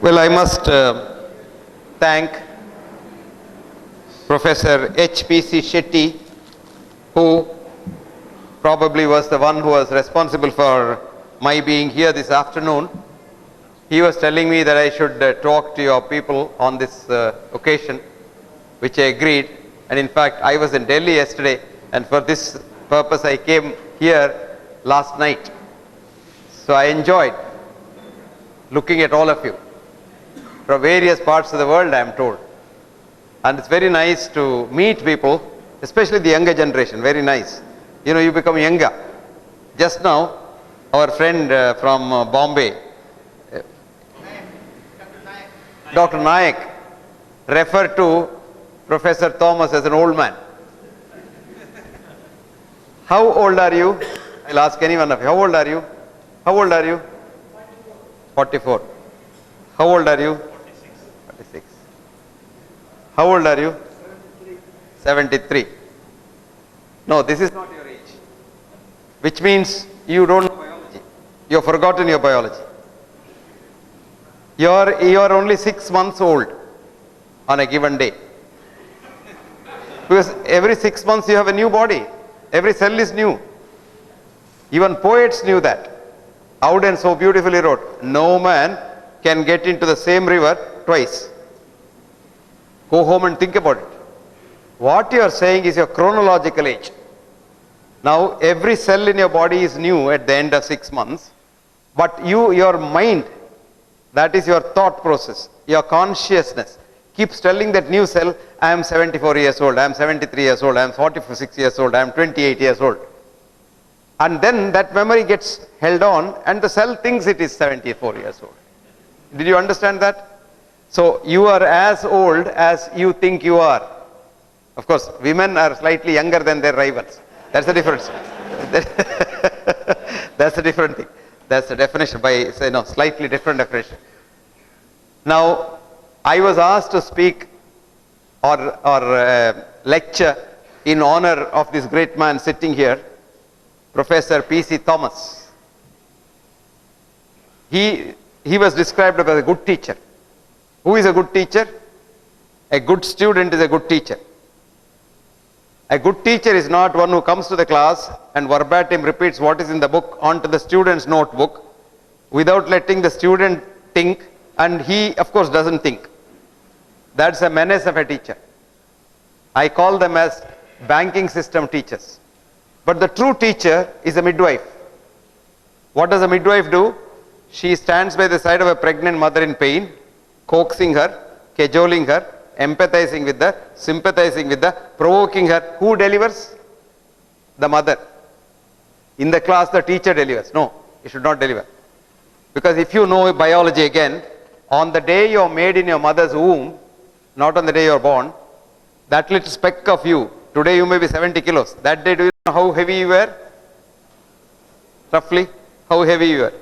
Well, I must thank Professor H.P.C. Shetty, who probably was the one who was responsible for my being here this afternoon. He was telling me that I should talk to your people on this occasion, which I agreed. And in fact, I was in Delhi yesterday, and for this purpose I came here last night. So I enjoyed looking at all of you from various parts of the world, I am told. And it's very nice to meet people, especially the younger generation, very nice. You know, you become younger. Just now, our friend from Bombay, Dr. Nayak, referred to Professor Thomas as an old man. How old are you? I'll ask any one of you. How old are you? How old are you? 44. How old are you? 46. How old are you? 73. No, this is not your age. Which means you don't know biology. You have forgotten your biology. You are only 6 months old on a given day. Because every 6 months you have a new body. Every cell is new. Even poets knew that. Auden so beautifully wrote, no man can get into the same river twice. Go home and think about it. What you are saying is your chronological age. Now every cell in your body is new at the end of 6 months, but your mind, that is your thought process, your consciousness, keeps telling that new cell, I am 74 years old, I am 73 years old, I am 46 years old, I am 28 years old. And then that memory gets held on and the cell thinks it is 74 years old. Did you understand that? So you are as old as you think you are. Of course, women are slightly younger than their rivals. That's the difference. That's a different thing. That's the definition by, say, no, slightly different definition. Now, I was asked to speak or lecture in honor of this great man sitting here, Professor P.C. Thomas. He was described as a good teacher. Who is a good teacher? A good student is a good teacher. A good teacher is not one who comes to the class and verbatim repeats what is in the book onto the student's notebook without letting the student think, and he of course doesn't think. That's a menace of a teacher. I call them as banking system teachers. But the true teacher is a midwife. What does a midwife do? She stands by the side of a pregnant mother in pain, coaxing her, cajoling her, empathizing with her, sympathizing with her, provoking her. Who delivers? The mother. In the class, the teacher delivers. No, you should not deliver. Because if you know biology again, on the day you are made in your mother's womb, not on the day you are born, that little speck of you, today you may be 70 kilos. That day, do you know how heavy you were? Roughly, how heavy you were?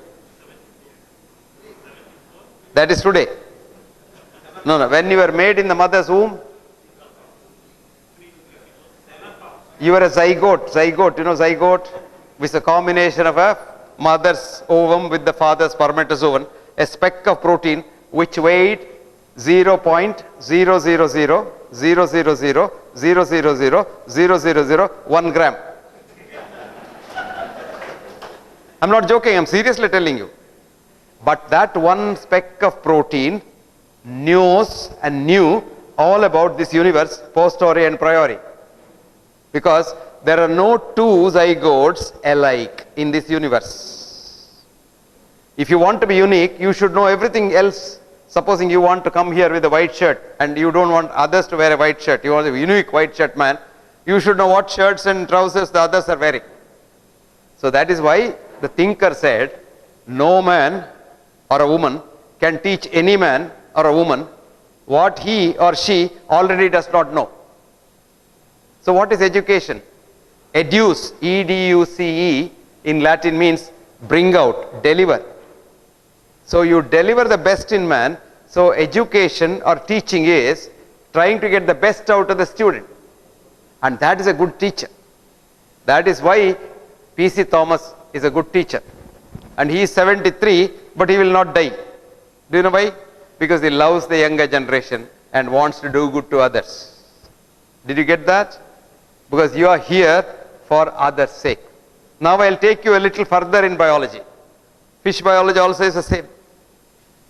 That is today. No, when you were made in the mother's womb, you were a zygote, you know zygote, which is a combination of a mother's ovum with the father's spermatozoon, a speck of protein which weighed 0.000000000000001 gram. I'm not joking, I'm seriously telling you. But that one speck of protein knows and knew all about this universe, posteriori and priori. Because there are no two zygotes alike in this universe. If you want to be unique, you should know everything else. Supposing you want to come here with a white shirt and you don't want others to wear a white shirt, you are a unique white shirt man, you should know what shirts and trousers the others are wearing. So that is why the thinker said, no man or a woman can teach any man or a woman what he or she already does not know. So what is education? Educe, E-D-U-C-E, in Latin means bring out, deliver. So you deliver the best in man. So education or teaching is trying to get the best out of the student. And that is a good teacher. That is why P.C. Thomas is a good teacher. And he is 73, but he will not die. Do you know why? Because he loves the younger generation and wants to do good to others. Did you get that? Because you are here for others' sake. Now I'll take you a little further in biology. Fish biology also is the same.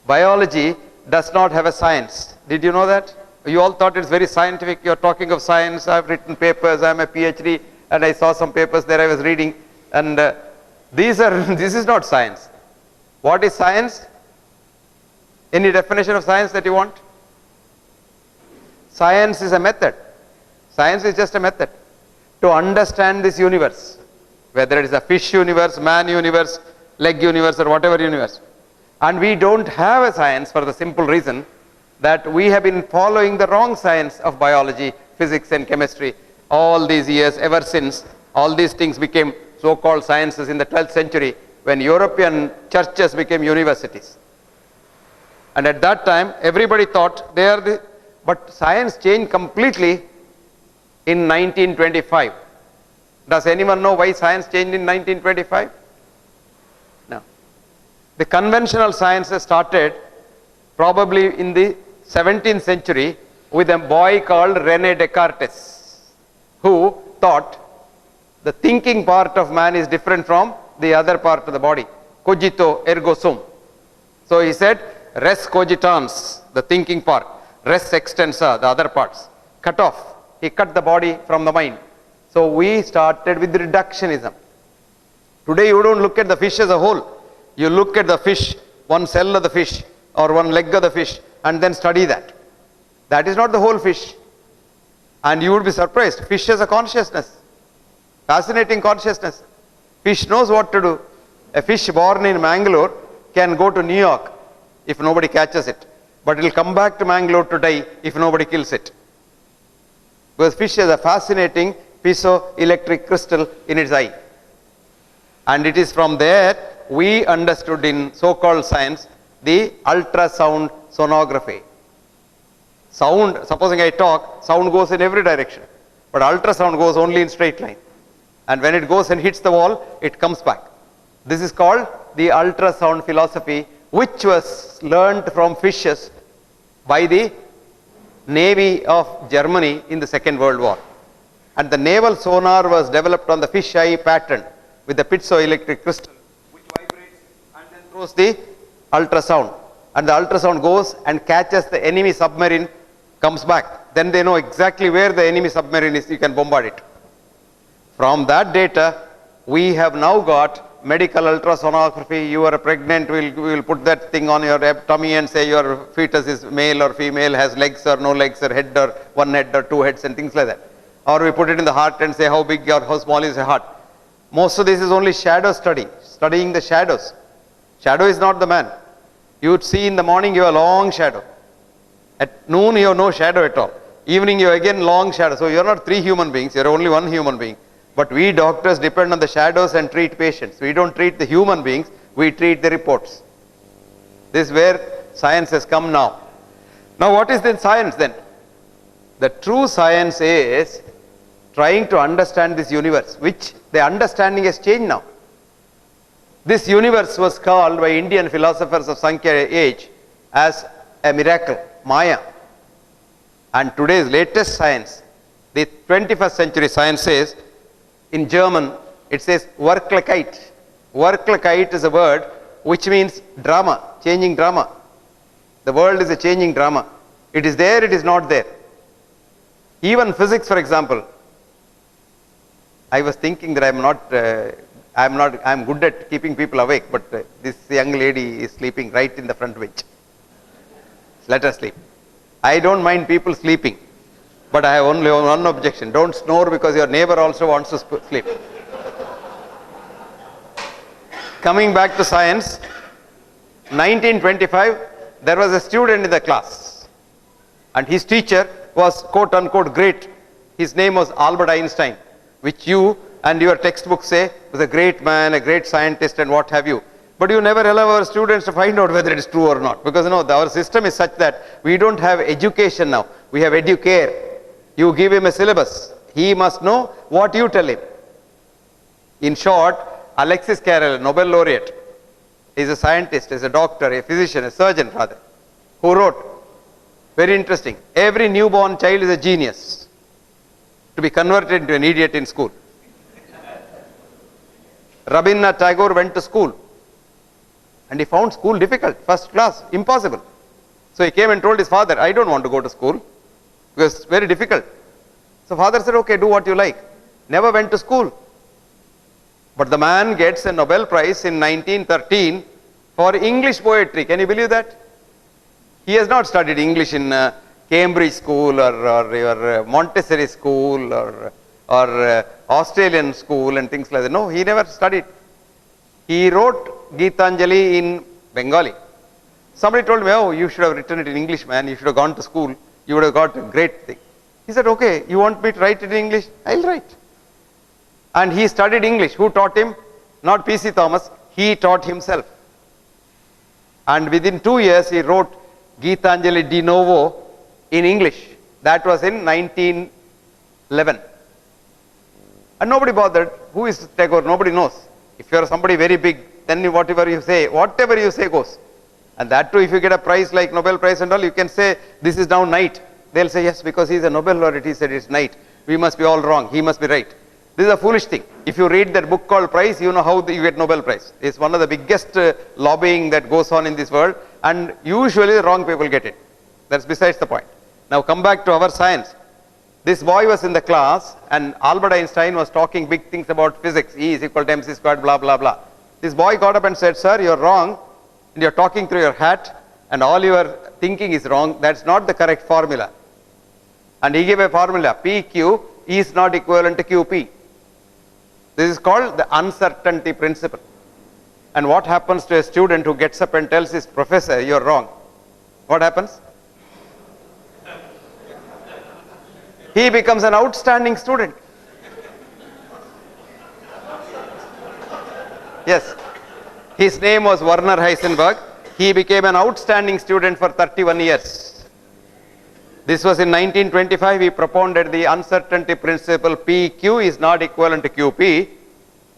Biology does not have a science. Did you know that? You all thought it's very scientific. You're talking of science. I've written papers. I'm a PhD and I saw some papers there I was reading. And this is not science. What is science? Any definition of science that you want? Science is a method. Science is just a method to understand this universe. Whether it is a fish universe, man universe, leg universe or whatever universe. And we don't have a science for the simple reason that we have been following the wrong science of biology, physics and chemistry all these years, ever since all these things became so-called sciences in the 12th century when European churches became universities. And at that time everybody thought they are the, but science changed completely in 1925. Does anyone know why science changed in 1925? No. The conventional sciences started probably in the 17th century with a boy called René Descartes, who thought the thinking part of man is different from the other part of the body. Cogito ergo sum. So he said, res cogitans, the thinking part, res extensa, the other parts. Cut off. He cut the body from the mind. So we started with reductionism. Today you don't look at the fish as a whole. You look at the fish, one cell of the fish or one leg of the fish and then study that. That is not the whole fish. And you would be surprised. Fish has a consciousness. Fascinating consciousness. Fish knows what to do. A fish born in Mangalore can go to New York if nobody catches it. But it will come back to Mangalore to die if nobody kills it. Because fish has a fascinating piezoelectric crystal in its eye. And it is from there we understood in so-called science the ultrasound sonography. Sound, supposing I talk, sound goes in every direction. But ultrasound goes only in straight line. And when it goes and hits the wall, it comes back. This is called the ultrasound philosophy, which was learned from fishes by the Navy of Germany in the Second World War. And the naval sonar was developed on the fish eye pattern with the piezoelectric crystal, which vibrates and then throws the ultrasound. And the ultrasound goes and catches the enemy submarine, comes back. Then they know exactly where the enemy submarine is, you can bombard it. From that data, we have now got medical ultrasonography. You are pregnant, we will put that thing on your tummy and say your fetus is male or female, has legs or no legs, or head or one head or two heads and things like that. Or we put it in the heart and say how big or how small is the heart. Most of this is only shadow study, studying the shadows. Shadow is not the man. You would see in the morning you have a long shadow. At noon you have no shadow at all. Evening you have again long shadow. So you are not three human beings, you are only one human being. But we doctors depend on the shadows and treat patients. We don't treat the human beings, we treat the reports. This is where science has come now. Now what is then science then? The true science is trying to understand this universe, which the understanding has changed now. This universe was called by Indian philosophers of Sankhya age as a miracle, Maya. And today's latest science, the 21st century science says, in German, it says Wirklichkeit. Wirklichkeit is a word which means drama, changing drama. The world is a changing drama. It is there, it is not there. Even physics, for example. I was thinking that I'm good at keeping people awake, but this young lady is sleeping right in the front bench. Let her sleep. I don't mind people sleeping, but I have only one objection. Don't snore because your neighbor also wants to sleep. Coming back to science, 1925, there was a student in the class and his teacher was quote unquote great. His name was Albert Einstein, which you and your textbooks say was a great man, a great scientist and what have you. But you never allow our students to find out whether it is true or not, because our system is such that we don't have education now. We have educare. You give him a syllabus. He must know what you tell him. In short, Alexis Carrel, Nobel laureate, is a scientist, is a doctor, a physician, a surgeon rather, who wrote, very interesting, every newborn child is a genius to be converted into an idiot in school. Rabindranath Tagore went to school and he found school difficult, first class, impossible. So he came and told his father, I don't want to go to school because it's very difficult. So father said, okay, do what you like. Never went to school. But the man gets a Nobel Prize in 1913 for English poetry. Can you believe that? He has not studied English in Cambridge school or your Montessori school or Australian school and things like that. No, he never studied. He wrote Gitanjali in Bengali. Somebody told me, oh, you should have written it in English, man. You should have gone to school. You would have got a great thing. He said, okay, you want me to write it in English? I'll write. And he studied English. Who taught him? Not P.C. Thomas. He taught himself. And within 2 years, he wrote Gitanjali de novo in English. That was in 1911. And nobody bothered. Who is Tagore? Nobody knows. If you are somebody very big, then whatever you say goes. And that too, if you get a prize like Nobel Prize and all, you can say, this is now night. They'll say, yes, because he's a Nobel laureate, he said it's night. We must be all wrong. He must be right. This is a foolish thing. If you read that book called Prize, you know how you get Nobel Prize. It's one of the biggest lobbying that goes on in this world, and usually the wrong people get it. That's besides the point. Now come back to our science. This boy was in the class, and Albert Einstein was talking big things about physics. E is equal to mc squared, blah, blah, blah. This boy got up and said, sir, you're wrong, and you're talking through your hat, and all your thinking is wrong. That's not the correct formula. And he gave a formula, PQ is not equivalent to QP. This is called the uncertainty principle. And what happens to a student who gets up and tells his professor, you're wrong? What happens? He becomes an outstanding student. Yes. His name was Werner Heisenberg. He became an outstanding student for 31 years. This was in 1925. He propounded the uncertainty principle, PQ is not equivalent to QP,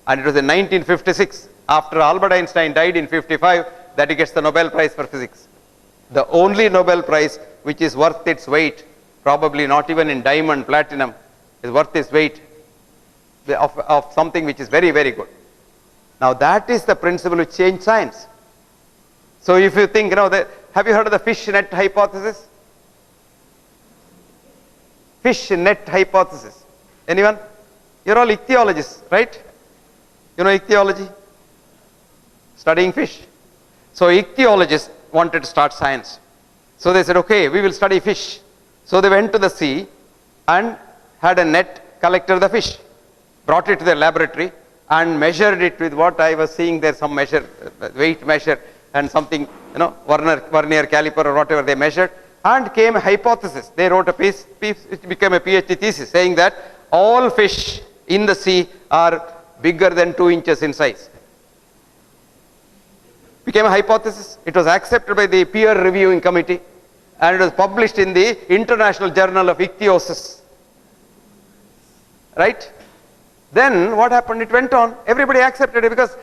and it was in 1956, after Albert Einstein died in 55, that he gets the Nobel Prize for physics. The only Nobel Prize which is worth its weight, probably not even in diamond, platinum, is worth its weight of something which is very, very good. Now that is the principle which changed science. So if you think, have you heard of the Fishnet Hypothesis? Fishnet Hypothesis. Anyone? You're all ichthyologists, right? You know ichthyology? Studying fish. So ichthyologists wanted to start science. So they said, okay, we will study fish. So they went to the sea and had a net, collected the fish, brought it to their laboratory and measured it with what I was seeing there, some measure, weight measure and something, vernier caliper or whatever they measured, and came a hypothesis. They wrote a piece, it became a PhD thesis saying that all fish in the sea are bigger than 2 inches in size. Became a hypothesis. It was accepted by the peer reviewing committee and it was published in the International Journal of Ichthyosis. Right? Then what happened? It went on. Everybody accepted it because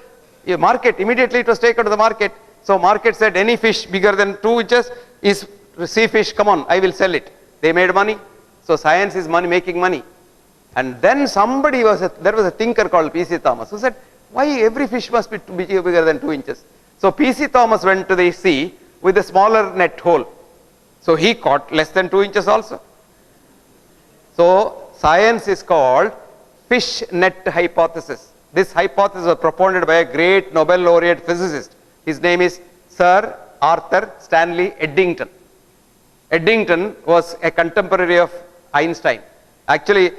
the market, immediately it was taken to the market. So market said any fish bigger than 2 inches is sea fish, come on, I will sell it. They made money. So science is money, making money. And then there was a thinker called P.C. Thomas who said, why every fish must be bigger than 2 inches? So P.C. Thomas went to the sea with a smaller net hole. So he caught less than 2 inches also. So science is called Fishnet Hypothesis. This hypothesis was propounded by a great Nobel laureate physicist. His name is Sir Arthur Stanley Eddington. Eddington was a contemporary of Einstein. Actually,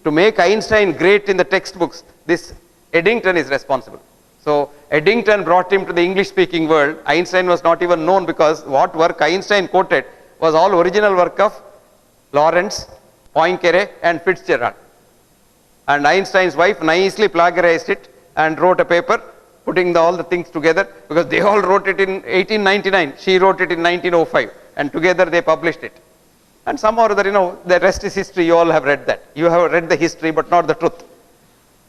to make Einstein great in the textbooks, this Eddington is responsible. So Eddington brought him to the English speaking world. Einstein was not even known because what work Einstein quoted was all original work of Lorentz, Poincaré and Fitzgerald. And Einstein's wife nicely plagiarized it and wrote a paper putting all the things together because they all wrote it in 1899. She wrote it in 1905 and together they published it. And somehow or other, the rest is history. You all have read that. You have read the history but not the truth.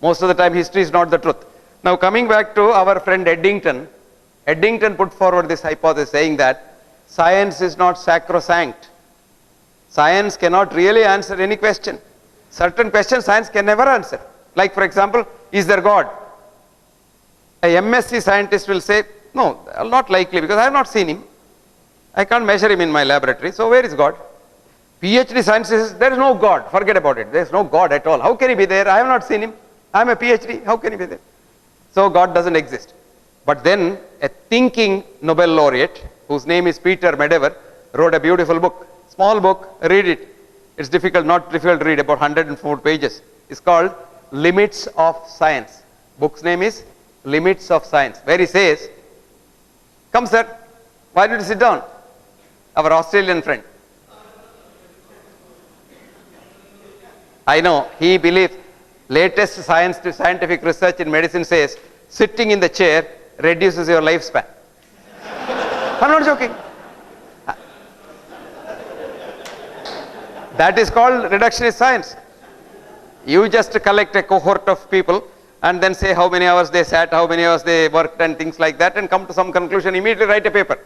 Most of the time history is not the truth. Now coming back to our friend Eddington. Eddington put forward this hypothesis saying that Science is not sacrosanct. Science cannot really answer any question. Certain questions science can never answer. Like for example, is there God? A MSc scientist will say, no, not likely, because I have not seen him. I can't measure him in my laboratory, so where is God? PhD scientist says, there is no God, forget about it, there is no God at all. How can he be there? I have not seen him. I am a PhD, how can he be there? So God doesn't exist. But then a thinking Nobel laureate, whose name is Peter Medawar, wrote a beautiful book, small book, read it. It's difficult, not difficult to read, about 104 pages. It's called Limits of Science. Book's name is Limits of Science, where he says, come sir, why don't you sit down? Our Australian friend. I know, he believes, latest scientific research in medicine says, sitting in the chair reduces your lifespan. I'm not joking. That is called reductionist science. You just collect a cohort of people and then say how many hours they sat, how many hours they worked and things like that, and come to some conclusion, immediately write a paper.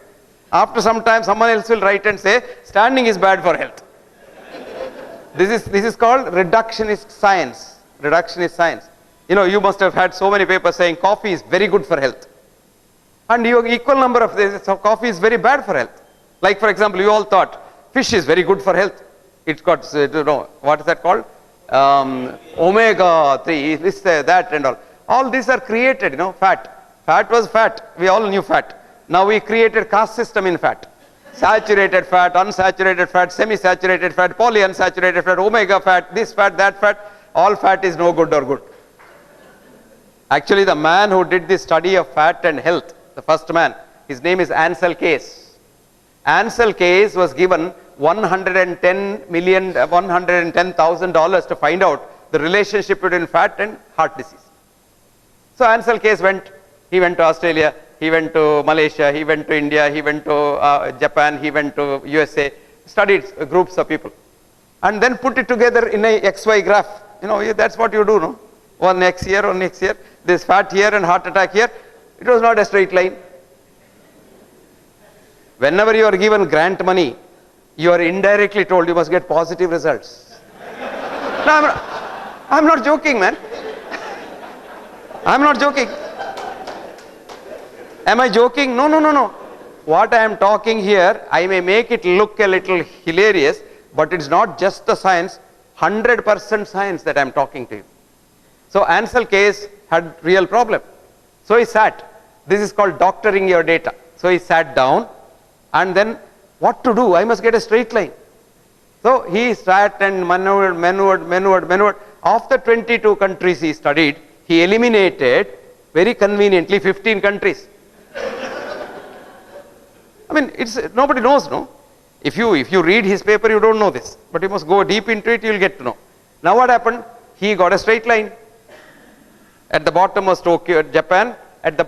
After some time, someone else will write and say, standing is bad for health. This is called reductionist science. Reductionist science. You know, you must have had so many papers saying coffee is very good for health. And you have equal number of this, so coffee is very bad for health. Like for example, you all thought fish is very good for health. It's got, what is that called? Omega 3, this, that and all. All these are created, fat. Fat was fat. We all knew fat. Now we created caste system in fat. Saturated fat, unsaturated fat, semi-saturated fat, polyunsaturated fat, omega fat, this fat, that fat. All fat is no good or good. Actually, the man who did the study of fat and health, the first man, his name is Ansel Keys. Ansel Keys was given $110,000 to find out the relationship between fat and heart disease. So Ansel Keys he went to Australia, he went to Malaysia, he went to India, he went to Japan, he went to USA, studied groups of people, and then put it together in a XY graph. That's what you do, no? One X here, one X here, this fat here and heart attack here. It was not a straight line. Whenever you are given grant money, you are indirectly told you must get positive results. No, I'm not joking, man. I'm not joking. Am I joking? No. What I am talking here, I may make it look a little hilarious, but it's not just the science, 100% science that I am talking to you. So Ansel Keys had real problem. So he sat. This is called doctoring your data. So he sat down and then what to do? I must get a straight line. So he sat and maneuvered. After 22 countries he studied, he eliminated very conveniently 15 countries. I mean, nobody knows, no? If you read his paper, you don't know this, but you must go deep into it, you will get to know. Now what happened? He got a straight line. At the bottom was Tokyo, Japan. At the